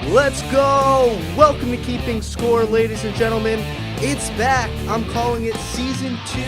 Let's go! Welcome to Keeping Score, ladies and gentlemen. It's back. I'm calling it Season 2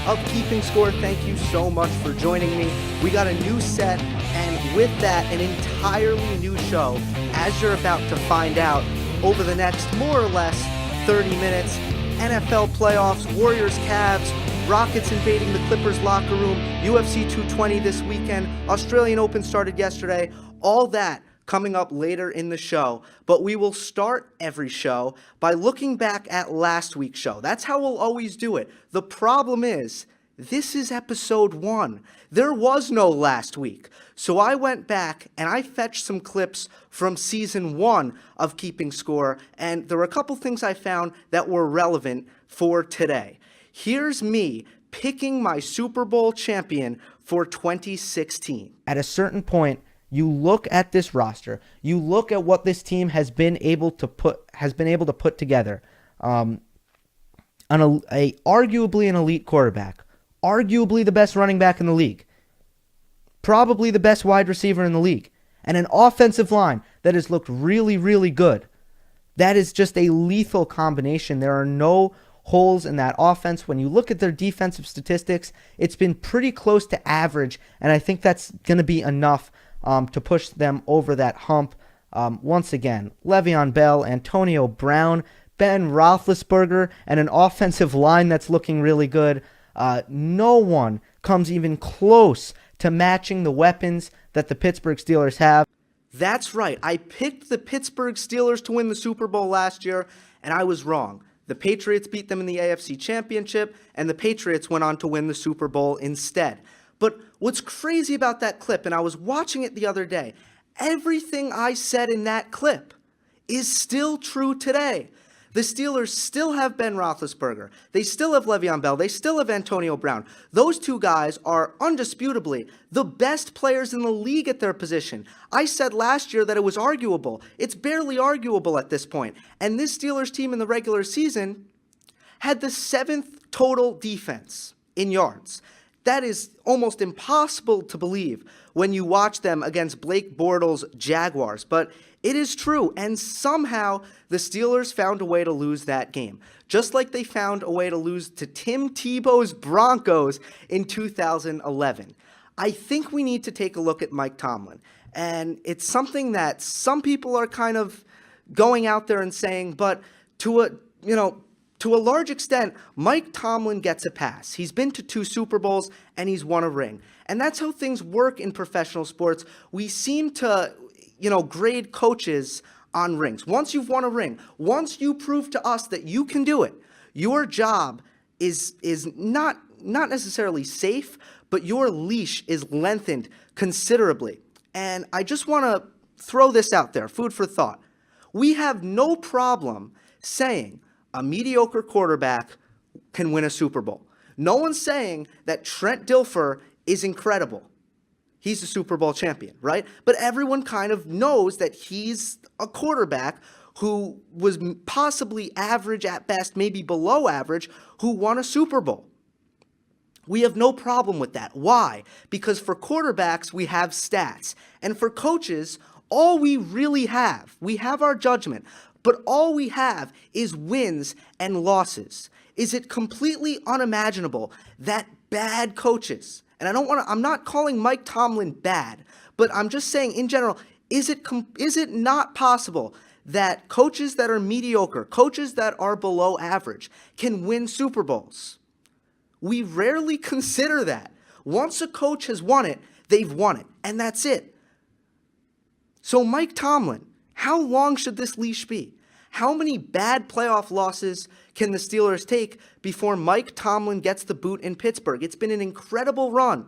of Keeping Score. Thank you so much for joining me. We got a new set, and with that, an entirely new show, as you're about to find out over the next more or less 30 minutes. NFL playoffs, Warriors, Cavs, Rockets invading the Clippers locker room, UFC 220 this weekend, Australian Open started yesterday, all that coming up later in the show. But we will start every show by looking back at last week's show. That's how we'll always do it. The problem is, this is episode 1. There was no last week. So I went back and I fetched some clips from season 1 of Keeping Score, and there were a couple things I found that were relevant for today. Here's me picking my Super Bowl champion for 2016. At a certain point, you look at this roster, you look at what this team has been able to put together. Arguably an elite quarterback, arguably the best running back in the league, probably the best wide receiver in the league, and an offensive line that has looked really, really good. That is just a lethal combination. There are no holes in that offense. When you look at their defensive statistics, it's been pretty close to average, and I think that's going to be enough to push them over that hump. Once again, Le'Veon Bell, Antonio Brown, Ben Roethlisberger, and an offensive line that's looking really good. No one comes even close to matching the weapons that the Pittsburgh Steelers have. That's right. I picked the Pittsburgh Steelers to win the Super Bowl last year, and I was wrong. The Patriots beat them in the AFC Championship, and the Patriots went on to win the Super Bowl instead. But what's crazy about that clip, and I was watching it the other day, everything I said in that clip is still true today. The Steelers still have Ben Roethlisberger. They still have Le'Veon Bell. They still have Antonio Brown. Those two guys are undisputably the best players in the league at their position. I said last year that it was arguable. It's barely arguable at this point. And this Steelers team in the regular season had the 7th total defense in yards. That is almost impossible to believe when you watch them against Blake Bortles' Jaguars. But it is true, and somehow the Steelers found a way to lose that game, just like they found a way to lose to Tim Tebow's Broncos in 2011. I think we need to take a look at Mike Tomlin, and it's something that some people are kind of going out there and saying, but to a large extent, Mike Tomlin gets a pass. He's been to 2 Super Bowls, and he's won a ring. And that's how things work in professional sports. We seem to grade coaches on rings. Once you've won a ring, once you prove to us that you can do it, your job is not necessarily safe, but your leash is lengthened considerably. And I just want to throw this out there, food for thought. We have no problem saying a mediocre quarterback can win a Super Bowl. No one's saying that Trent Dilfer is incredible. He's a Super Bowl champion, right? But everyone kind of knows that he's a quarterback who was possibly average at best, maybe below average, who won a Super Bowl. We have no problem with that. Why? Because for quarterbacks, we have stats. And for coaches, all we really have, we have our judgment, but all we have is wins and losses. Is it completely unimaginable that bad coaches, and I'm not calling Mike Tomlin bad, but I'm just saying in general, is it not possible that coaches that are mediocre, coaches that are below average can win Super Bowls? We rarely consider that. Once a coach has won it, they've won it, and that's it. So Mike Tomlin, how long should this leash be? How many bad playoff losses can the Steelers take before Mike Tomlin gets the boot in Pittsburgh? It's been an incredible run.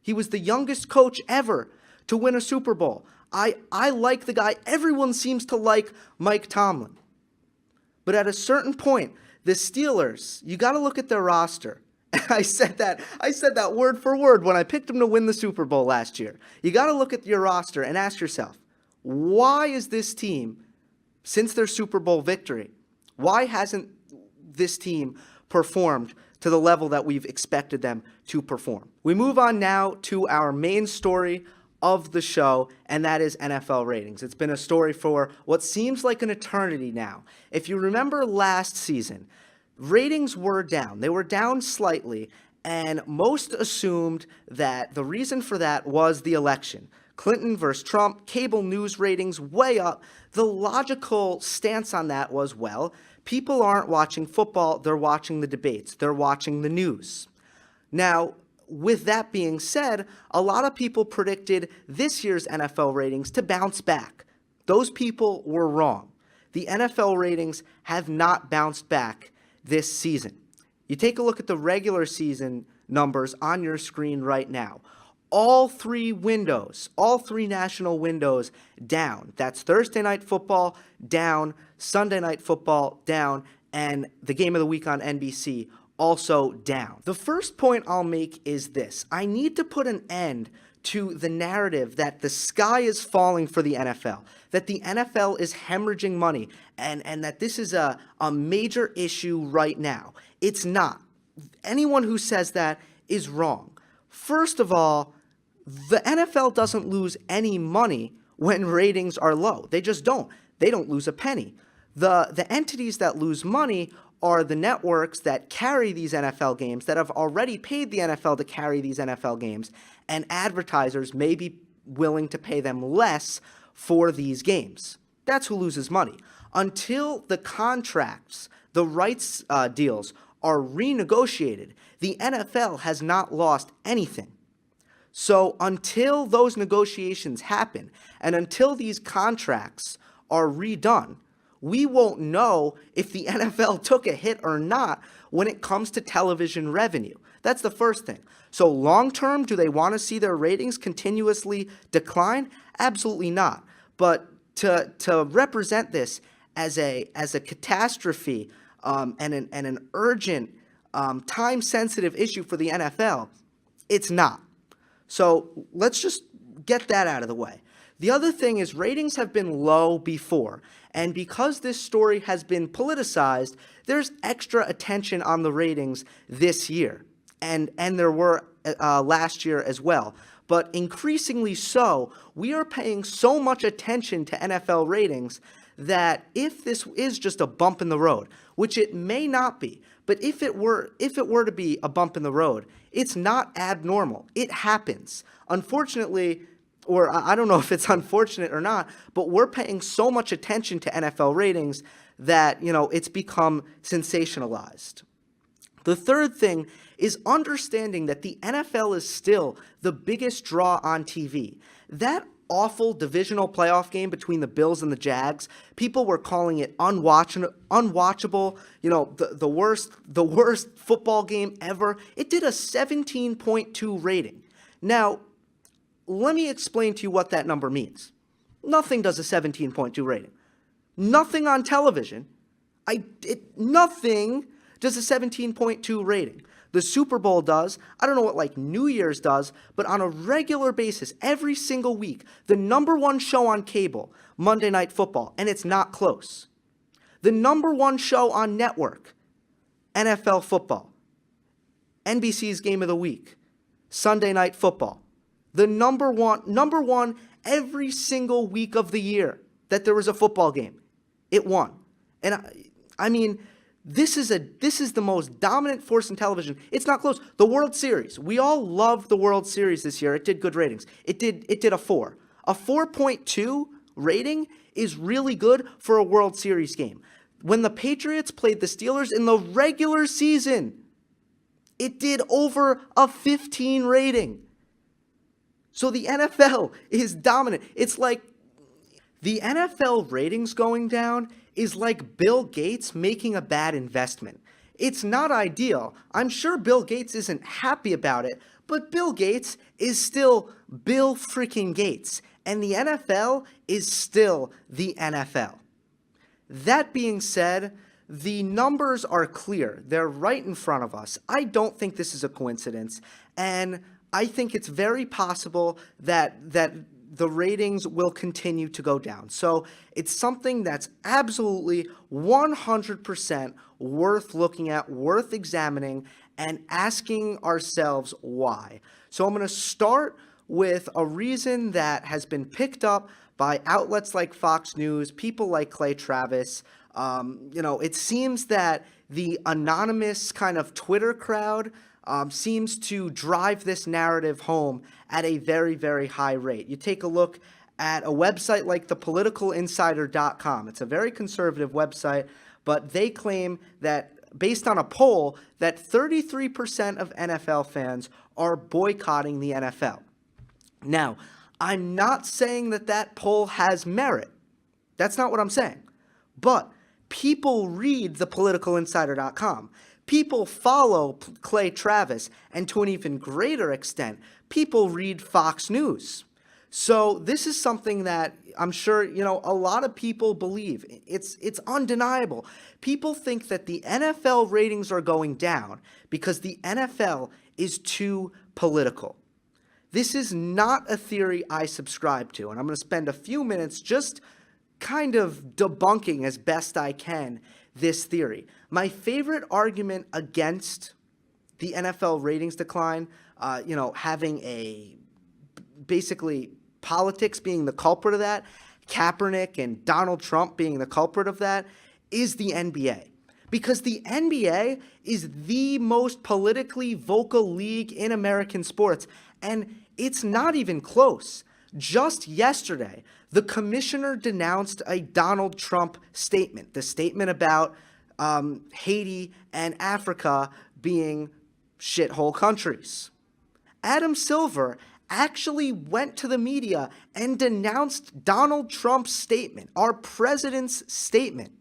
He was the youngest coach ever to win a Super Bowl. I like the guy. Everyone seems to like Mike Tomlin. But at a certain point, the Steelers, you got to look at their roster. I said that word for word when I picked them to win the Super Bowl last year. You got to look at your roster and ask yourself, why is this team, since their Super Bowl victory, why hasn't this team performed to the level that we've expected them to perform? We move on now to our main story of the show, and that is NFL ratings. It's been a story for what seems like an eternity now. If you remember last season, ratings were down. They were down slightly, and most assumed that the reason for that was the election. Clinton versus Trump, cable news ratings way up. The logical stance on that was, well, people aren't watching football, they're watching the debates, they're watching the news. Now, with that being said, a lot of people predicted this year's NFL ratings to bounce back. Those people were wrong. The NFL ratings have not bounced back this season. You take a look at the regular season numbers on your screen right now. All three windows, all three national windows down. That's Thursday Night Football down, Sunday Night Football down, and the game of the week on NBC also down. The first point I'll make is this. I need to put an end to the narrative that the sky is falling for the NFL, that the NFL is hemorrhaging money, and that this is a major issue right now. It's not. Anyone who says that is wrong. First of all, the NFL doesn't lose any money when ratings are low. They just don't. They don't lose a penny. The entities that lose money are the networks that carry these NFL games, that have already paid the NFL to carry these NFL games, and advertisers may be willing to pay them less for these games. That's who loses money. Until the contracts, the rights deals are renegotiated, the NFL has not lost anything. So until those negotiations happen, and until these contracts are redone, we won't know if the NFL took a hit or not when it comes to television revenue. That's the first thing. So long term, do they want to see their ratings continuously decline? Absolutely not. But to represent this as a catastrophe and an urgent, time-sensitive issue for the NFL, it's not. So let's just get that out of the way. The other thing is ratings have been low before, and because this story has been politicized, there's extra attention on the ratings this year, and there were last year as well. But increasingly so, we are paying so much attention to NFL ratings that if this is just a bump in the road, which it may not be, but if it were to be a bump in the road, it's not abnormal. It happens. Unfortunately, or I don't know if it's unfortunate or not, but we're paying so much attention to NFL ratings that, it's become sensationalized. The third thing is understanding that the NFL is still the biggest draw on TV. That awful divisional playoff game between the Bills and the Jags, people were calling it unwatchable, the worst football game ever. It did a 17.2 rating. Now, let me explain to you what that number means. Nothing does a 17.2 rating. Nothing on television. Nothing does a 17.2 rating. The Super Bowl does. I don't know what New Year's does, but on a regular basis, every single week, the number one show on cable, Monday Night Football, and it's not close. The number one show on network, NFL football. NBC's Game of the Week, Sunday Night Football. The number one every single week of the year that there was a football game. It won. And I mean, this is the most dominant force in television. It's not close. The World Series. We all loved the World Series this year. It did good ratings. It did a 4. A 4.2 rating is really good for a World Series game. When the Patriots played the Steelers in the regular season, it did over a 15 rating. So the NFL is dominant. It's like the NFL ratings going down is like Bill Gates making a bad investment. It's not ideal. I'm sure Bill Gates isn't happy about it, but Bill Gates is still Bill freaking Gates, and the NFL is still the NFL. That being said, the numbers are clear. They're right in front of us. I don't think this is a coincidence, and I think it's very possible that the ratings will continue to go down. So it's something that's absolutely 100% worth looking at, worth examining, and asking ourselves why. So I'm going to start with a reason that has been picked up by outlets like Fox News, people like Clay Travis. It seems that the anonymous kind of Twitter crowd seems to drive this narrative home at a very, very high rate. You take a look at a website like thepoliticalinsider.com. It's a very conservative website, but they claim that, based on a poll, that 33% of NFL fans are boycotting the NFL. Now, I'm not saying that that poll has merit. That's not what I'm saying. But people read thepoliticalinsider.com. People follow Clay Travis, and to an even greater extent, people read Fox News. So this is something that I'm sure, a lot of people believe. It's undeniable. People think that the NFL ratings are going down because the NFL is too political. This is not a theory I subscribe to, and I'm going to spend a few minutes just kind of debunking as best I can this theory. My favorite argument against the NFL ratings decline, having basically politics being the culprit of that, Kaepernick and Donald Trump being the culprit of that, is the NBA. Because the NBA is the most politically vocal league in American sports, and it's not even close. Just yesterday, the commissioner denounced a Donald Trump statement, the statement about Haiti and Africa being shithole countries. Adam Silver actually went to the media and denounced Donald Trump's statement, our president's statement.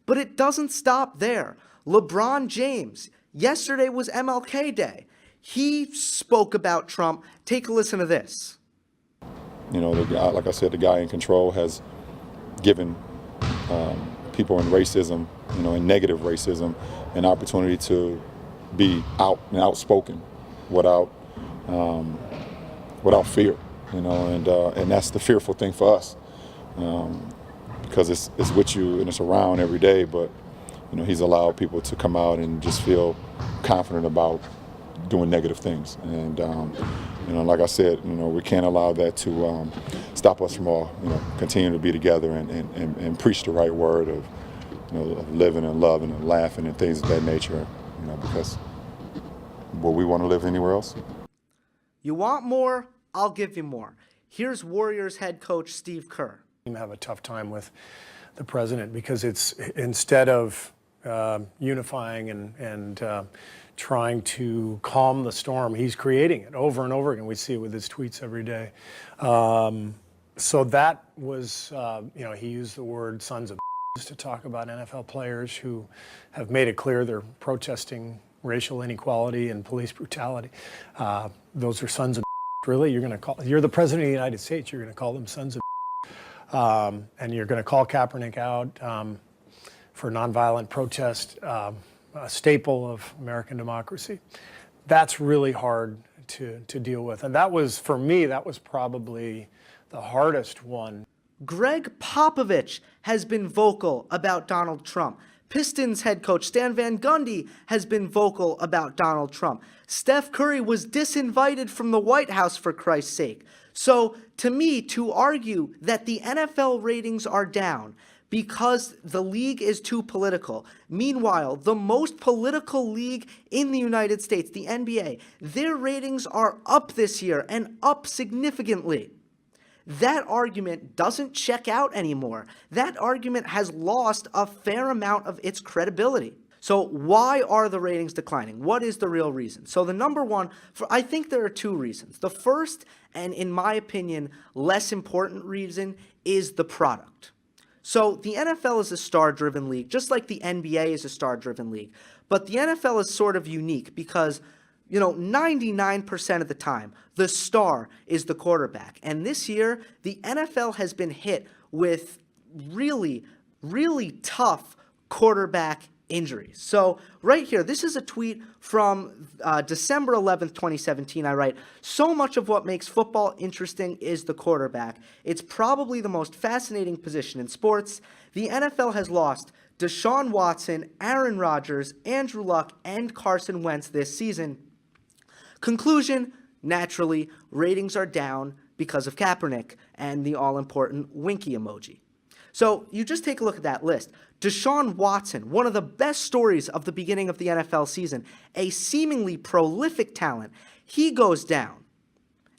But it doesn't stop there. LeBron James, yesterday was MLK Day. He spoke about Trump. Take a listen to this. The guy, like I said, the guy in control has given people in racism, in negative racism, an opportunity to be out and outspoken without fear, and that's the fearful thing for us, because it's with you and it's around every day. But he's allowed people to come out and just feel confident about doing negative things, and like I said, we can't allow that to stop us from all continuing to be together and preach the right word of of living and loving and laughing and things of that nature, because will we want to live anywhere else? You want more? I'll give you more. Here's Warriors head coach Steve Kerr. Have a tough time with the president because it's, instead of unifying and trying to calm the storm, he's creating it over and over again. We see it with his tweets every day. So that was, he used the word sons of to talk about NFL players who have made it clear they're protesting racial inequality and police brutality. Those are sons of really? You're the president of the United States, you're going to call them sons of and you're going to call Kaepernick out for nonviolent protest, a staple of American democracy. That's really hard to deal with. And that was, for me, that was probably the hardest one. Greg Popovich has been vocal about Donald Trump. Pistons head coach Stan Van Gundy has been vocal about Donald Trump. Steph Curry was disinvited from the White House, for Christ's sake. So, to me, to argue that the NFL ratings are down because the league is too political, meanwhile, the most political league in the United States, the NBA, their ratings are up this year and up significantly. That argument doesn't check out anymore. That argument has lost a fair amount of its credibility. So why are the ratings declining? What is the real reason? So the number one, I think there are two reasons. The first, and in my opinion, less important reason, is the product. So the NFL is a star-driven league, just like the NBA is a star-driven league. But the NFL is sort of unique because 99% of the time, the star is the quarterback. And this year, the NFL has been hit with really, really tough quarterback injuries. So right here, this is a tweet from December 11th, 2017. I write, "So much of what makes football interesting is the quarterback. It's probably the most fascinating position in sports. The NFL has lost Deshaun Watson, Aaron Rodgers, Andrew Luck, and Carson Wentz this season. Conclusion, Naturally, ratings are down because of Kaepernick and the all-important winky emoji. So you just take a look at that list. Deshaun Watson, one of the best stories of the beginning of the NFL season, a seemingly prolific talent, he goes down.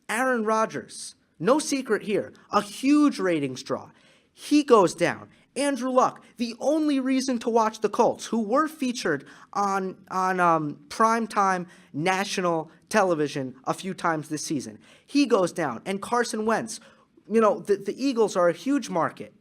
Aaron Rodgers, no secret here, a huge ratings draw. He goes down. Andrew Luck, the only reason to watch the Colts, who were featured on primetime national television a few times this season, he goes down. And Carson Wentz, the Eagles are a huge market.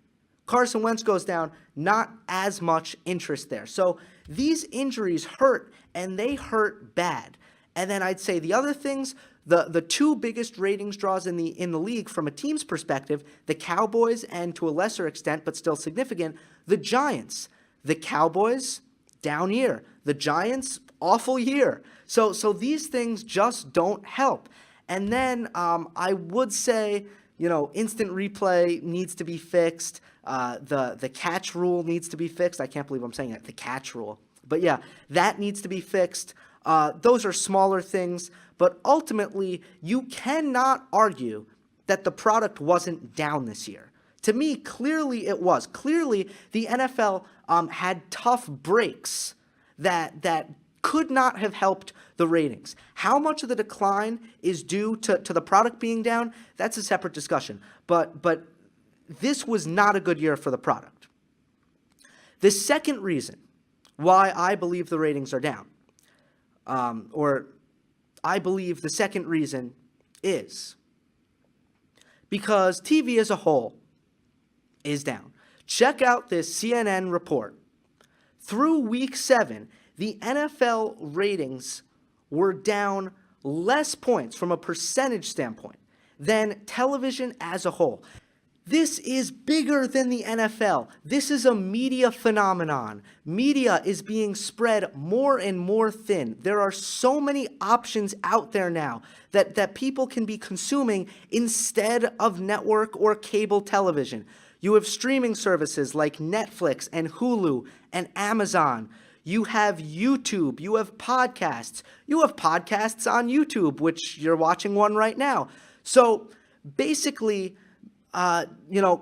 Carson Wentz goes down, not as much interest there. So these injuries hurt, and they hurt bad. And then I'd say the other things, the two biggest ratings draws in the league from a team's perspective, the Cowboys and to a lesser extent, but still significant, the Giants. The Cowboys, down year. The Giants, awful year. So these things just don't help. And then I would say, instant replay needs to be fixed. The catch rule needs to be fixed. I can't believe I'm saying that, the catch rule. But yeah, that needs to be fixed. Those are smaller things, but ultimately, you cannot argue that the product wasn't down this year. To me, clearly it was. Clearly, the NFL had tough breaks that could not have helped the ratings. How much of the decline is due to the product being down? That's a separate discussion. But this was not a good year for the product. The second reason why I believe the ratings are down, or I believe the second reason is because TV as a whole is down. Check out this CNN report. Through week 7, the NFL ratings were down less points from a percentage standpoint than television as a whole. This is bigger than the NFL. This is a media phenomenon. Media is being spread more and more thin. There are so many options out there now that people can be consuming instead of network or cable television. You have streaming services like Netflix and Hulu and Amazon. You have YouTube. You have podcasts. You have podcasts on YouTube, which you're watching one right now. So basically,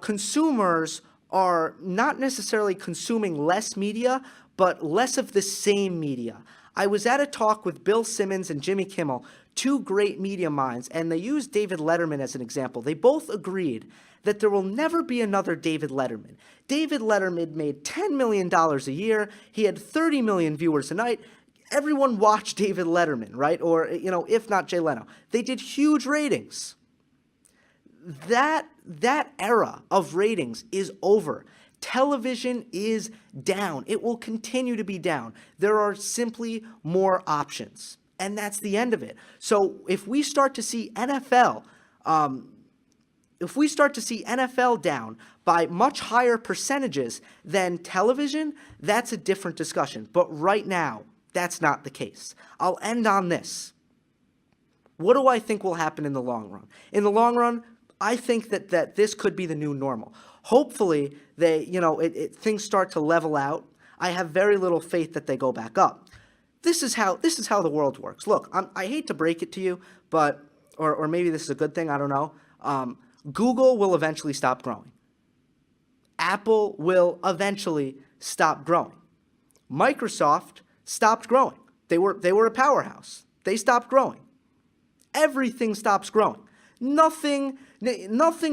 consumers are not necessarily consuming less media, but less of the same media. I was at a talk with Bill Simmons and Jimmy Kimmel, two great media minds, and they used David Letterman as an example. They both agreed that there will never be another David Letterman. David Letterman made $10 million a year. He had 30 million viewers a night. Everyone watched David Letterman, right? Or, if not Jay Leno. They did huge ratings. That era of ratings is over. Television is down. It will continue to be down. There are simply more options, and that's the end of it. So if we start to see NFL down by much higher percentages than television, that's a different discussion. But right now, that's not the case. I'll end on this. What do I think will happen in the long run? In the long run, I think that this could be the new normal. Hopefully, things start to level out. I have very little faith that they go back up. This is how the world works. Look, I hate to break it to you, but or maybe this is a good thing. I don't know. Google will eventually stop growing. Apple will eventually stop growing. Microsoft stopped growing. They were a powerhouse. They stopped growing. Everything stops growing. Nothing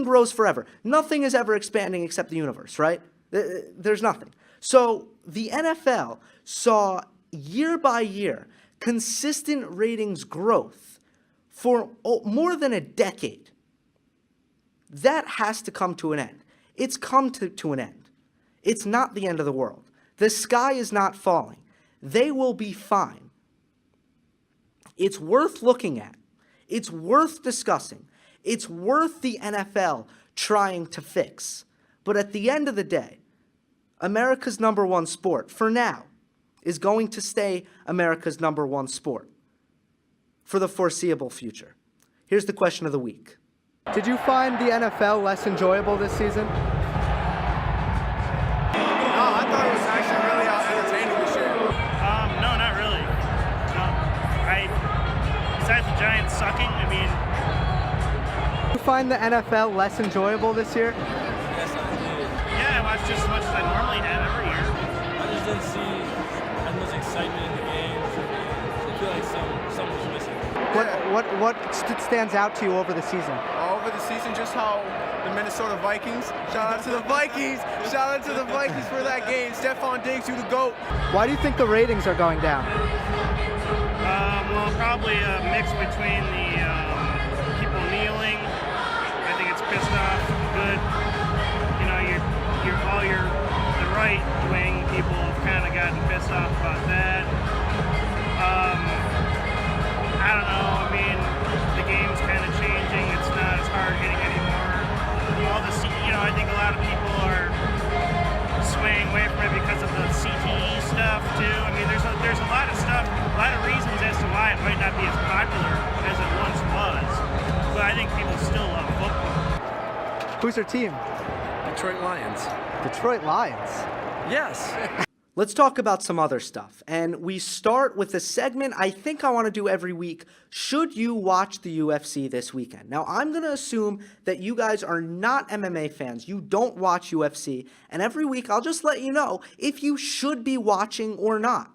grows forever. Nothing is ever expanding except the universe, right? There's nothing. So the NFL saw year by year consistent ratings growth for more than a decade. That has to come to an end. It's come to an end. It's not the end of the world. The sky is not falling. They will be fine. It's worth looking at. It's worth discussing. It's worth the NFL trying to fix. But at the end of the day, America's number one sport, for now, is going to stay America's number one sport for the foreseeable future. Here's the question of the week. Did you find the NFL less enjoyable this season? No, I thought it was actually really entertaining this year. No, not really. No, besides the Giants sucking. I mean, Do you find the NFL less enjoyable this year? Yes, I did. yeah, I watch just as much as I normally have every year. I just didn't see as much excitement in the games. I feel like something was missing. What stands out to you over the season? Over the season, just how the Minnesota Vikings, shout out to the Vikings for that game. Stephon Diggs, you the GOAT. Why do you think the ratings are going down? Well, probably a mix between the people kneeling. I think it's pissed off. Good. You know, the right wing people have kind of gotten pissed off about that. I don't know. I mean, the game's kind of changing. It's not as hard hitting anymore. I think a lot of people are swaying away from it because of the CTE stuff too. I mean, there's a lot of stuff, a lot of reasons as to why it might not be as popular as it once was. But I think people still love football. Who's your team? Detroit Lions. Detroit Lions. Yes. Let's talk about some other stuff. And we start with a segment I think I want to do every week. Should you watch the UFC this weekend? Now, I'm going to assume that you guys are not MMA fans. You don't watch UFC. And every week, I'll just let you know if you should be watching or not.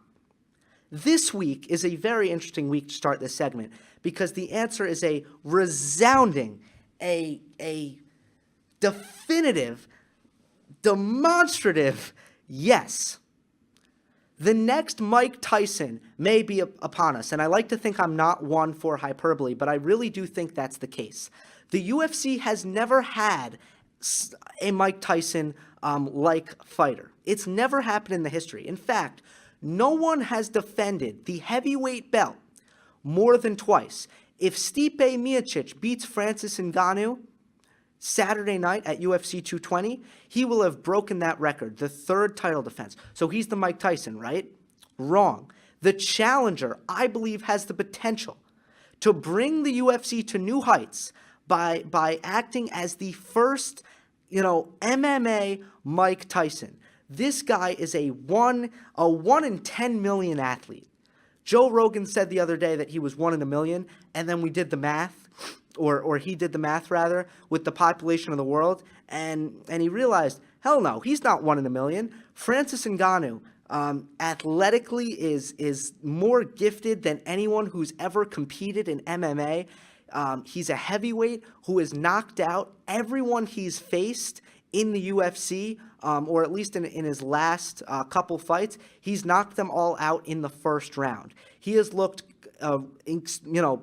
This week is a very interesting week to start this segment because the answer is a resounding, a definitive, demonstrative yes. The next Mike Tyson may be upon us, and I like to think I'm not one for hyperbole, but I really do think that's the case. The UFC has never had a Mike Tyson like fighter. It's never happened in the history. In fact, no one has defended the heavyweight belt more than twice. If Stipe Miocic beats Francis Ngannou Saturday night at UFC 220, he will have broken that record, the third title defense. So he's the Mike Tyson, right? Wrong. The challenger, I believe, has the potential to bring the UFC to new heights by acting as the first, MMA Mike Tyson. This guy is a 1 in 10 million athlete. Joe Rogan said the other day that he was 1 in a million, and then we did the math. Or he did the math rather with the population of the world, and he realized, hell no, he's not 1 in a million. Francis Ngannou athletically is more gifted than anyone who's ever competed in MMA. He's a heavyweight who has knocked out everyone he's faced in the UFC, or at least in his last couple fights. He's knocked them all out in the first round. He has looked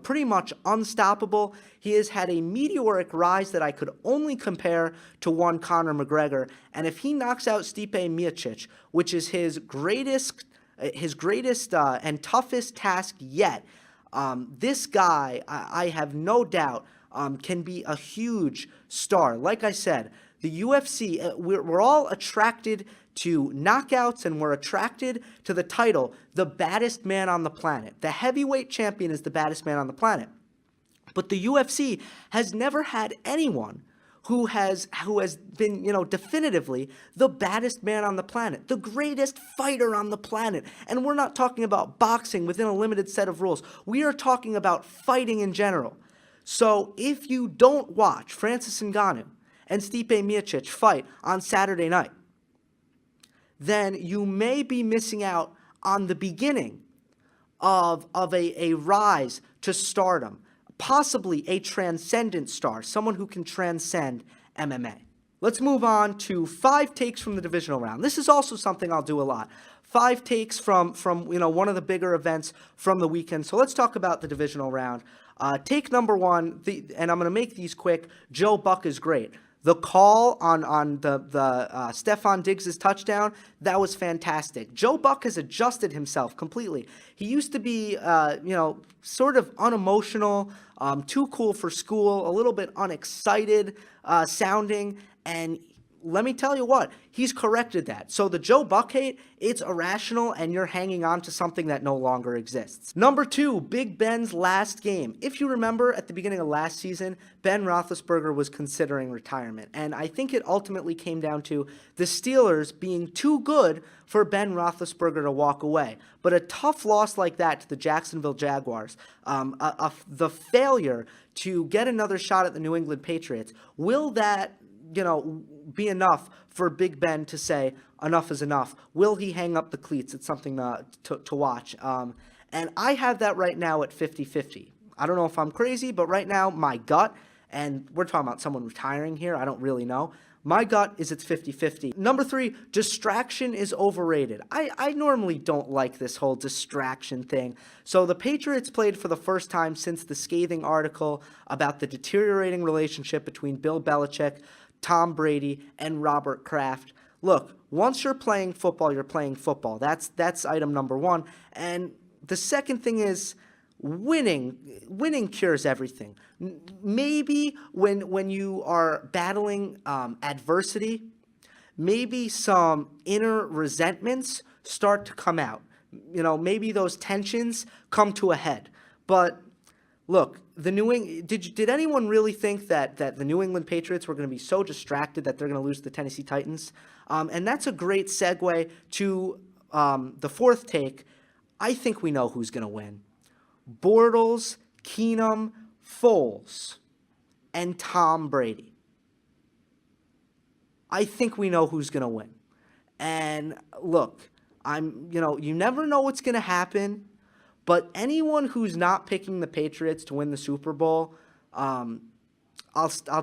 pretty much unstoppable. He has had a meteoric rise that I could only compare to one Conor McGregor. And if he knocks out Stipe Miocic, which is his greatest and toughest task yet, this guy, I have no doubt, can be a huge star. Like I said, the UFC, we're all attracted to knockouts, and we're attracted to the title, the baddest man on the planet. The heavyweight champion is the baddest man on the planet. But the UFC has never had anyone who has been, definitively the baddest man on the planet, the greatest fighter on the planet. And we're not talking about boxing within a limited set of rules. We are talking about fighting in general. So if you don't watch Francis Ngannou and Stipe Miocic fight on Saturday night, then you may be missing out on the beginning of a rise to stardom, possibly a transcendent star, someone who can transcend MMA. Let's move on to 5 takes from the divisional round. This is also something I'll do a lot. 5 takes from one of the bigger events from the weekend. So let's talk about the divisional round. Take number 1, and I'm going to make these quick. Joe Buck is great. The call on the Stephon Diggs' touchdown, that was fantastic. Joe Buck has adjusted himself completely. He used to be, sort of unemotional, too cool for school, a little bit unexcited sounding, and let me tell you what, he's corrected that. So the Joe Buck hate, it's irrational, and you're hanging on to something that no longer exists. Number 2, Big Ben's last game. If you remember, at the beginning of last season, Ben Roethlisberger was considering retirement, and I think it ultimately came down to the Steelers being too good for Ben Roethlisberger to walk away. But a tough loss like that to the Jacksonville Jaguars, the failure to get another shot at the New England Patriots, will that be enough for Big Ben to say enough is enough? Will he hang up the cleats? It's something to watch. And I have that right now at 50-50. I don't know if I'm crazy, but right now my gut, and we're talking about someone retiring here, I don't really know. My gut is it's 50-50. Number 3, distraction is overrated. I normally don't like this whole distraction thing. So the Patriots played for the first time since the scathing article about the deteriorating relationship between Bill Belichick, Tom Brady, and Robert Kraft. Look, once you're playing football, you're playing football. That's item number 1. And the second thing is winning cures everything. Maybe when you are battling adversity, maybe some inner resentments start to come out. Maybe those tensions come to a head. But look, did anyone really think that the New England Patriots were going to be so distracted that they're going to lose to the Tennessee Titans? And that's a great segue to the fourth take. I think we know who's going to win. Bortles, Keenum, Foles, and Tom Brady. I think we know who's going to win. And look, you never know what's going to happen. But anyone who's not picking the Patriots to win the Super Bowl, I'll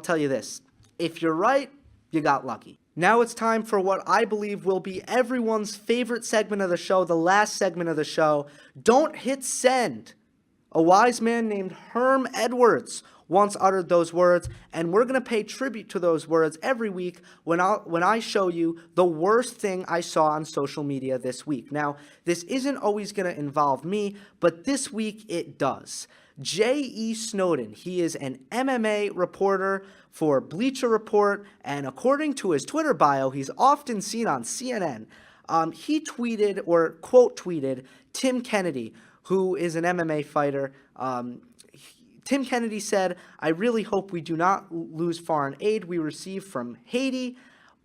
tell you this. If you're right, you got lucky. Now it's time for what I believe will be everyone's favorite segment of the show, the last segment of the show. Don't hit send. A wise man named Herm Edwards once uttered those words, and we're going to pay tribute to those words every week when I show you the worst thing I saw on social media this week. Now, this isn't always going to involve me, but this week it does. J.E. Snowden, he is an MMA reporter for Bleacher Report, and according to his Twitter bio, he's often seen on CNN. He tweeted, or quote tweeted, Tim Kennedy, who is an MMA fighter. Tim Kennedy said, "I really hope we do not lose foreign aid we receive from Haiti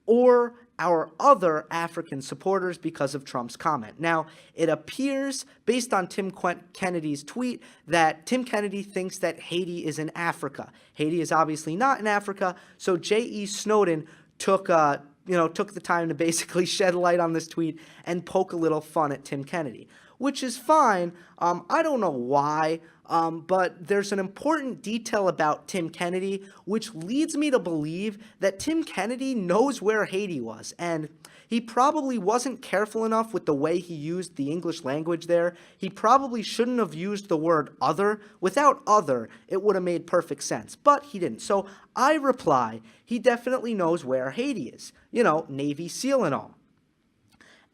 or our other African supporters because of Trump's comment." Now, it appears, based on Tim Kennedy's tweet, that Tim Kennedy thinks that Haiti is in Africa. Haiti is obviously not in Africa, so J.E. Snowden took the time to basically shed light on this tweet and poke a little fun at Tim Kennedy, which is fine. I don't know why. But there's an important detail about Tim Kennedy, which leads me to believe that Tim Kennedy knows where Haiti was, and he probably wasn't careful enough with the way he used the English language there. He probably shouldn't have used the word other. Without other, it would have made perfect sense, but he didn't. So I reply, he definitely knows where Haiti is. Navy SEAL and all.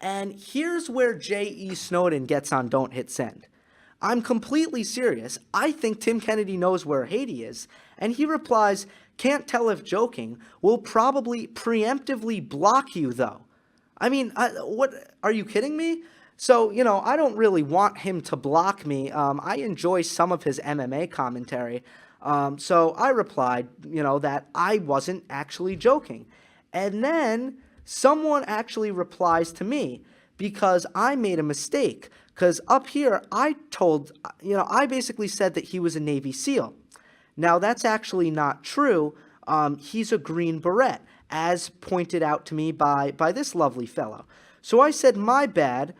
And here's where J.E. Snowden gets on Don't Hit Send. I'm completely serious. I think Tim Kennedy knows where Haiti is. And he replies, "Can't tell if joking. Will probably preemptively block you, though." I mean, what? Are you kidding me? So, I don't really want him to block me. I enjoy some of his MMA commentary. So I replied, that I wasn't actually joking. And then someone actually replies to me because I made a mistake. Because up here, I basically said that he was a Navy SEAL. Now, that's actually not true. He's a Green Beret, as pointed out to me by this lovely fellow. So I said, my bad,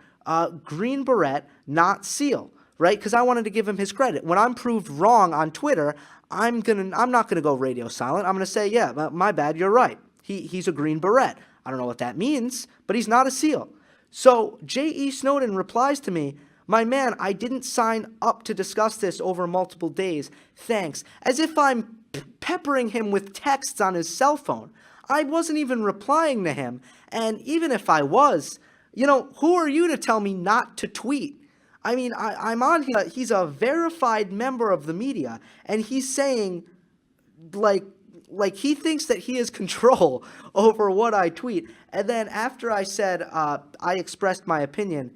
Green Beret, not SEAL, right? Because I wanted to give him his credit. When I'm proved wrong on Twitter, I'm not gonna go radio silent. I'm gonna say, yeah, my bad, you're right. He's a Green Beret. I don't know what that means, but he's not a SEAL. So J.E. Snowden replies to me, "My man, I didn't sign up to discuss this over multiple days. Thanks." As if I'm peppering him with texts on his cell phone. I wasn't even replying to him. And even if I was, who are you to tell me not to tweet? I mean, I'm on here. He's a verified member of the media. And he's saying, like, he thinks that he has control over what I tweet. And then after I said, I expressed my opinion,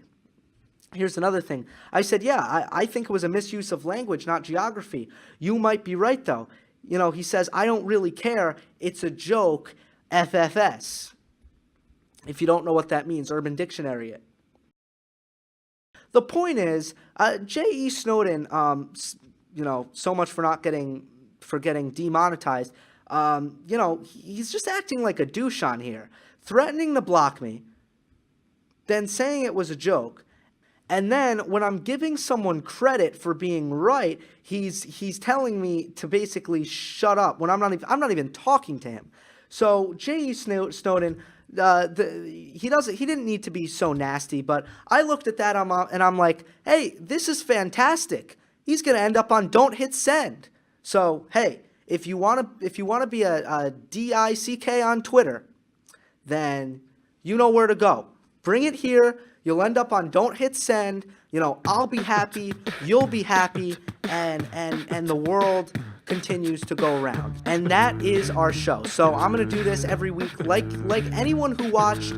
here's another thing. I said, yeah, I think it was a misuse of language, not geography. You might be right, though. You know, he says, I don't really care. It's a joke, FFS. If you don't know what that means, Urban Dictionary it. The point is, J.E. Snowden, you know, so much for getting demonetized. You know, he's just acting like a douche on here, threatening to block me, then saying it was a joke. And then when I'm giving someone credit for being right, he's telling me to basically shut up when I'm not even talking to him. So J.E. Snowden, he didn't need to be so nasty, but I looked at that and I'm like, hey, this is fantastic. He's gonna end up on Don't Hit Send. So hey, if you wanna be a DICK on Twitter, then you know where to go. Bring it here. You'll end up on Don't Hit Send. You know, I'll be happy, you'll be happy, and the world continues to go around. And that is our show. So I'm going to do this every week. Like anyone who watched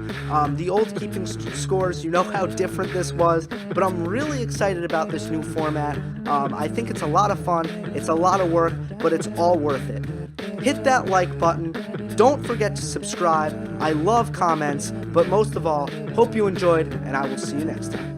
the old Keeping Scores, you know how different this was. But I'm really excited about this new format. I think it's a lot of fun. It's a lot of work, but it's all worth it. Hit that like button. Don't forget to subscribe. I love comments, but most of all, hope you enjoyed, and I will see you next time.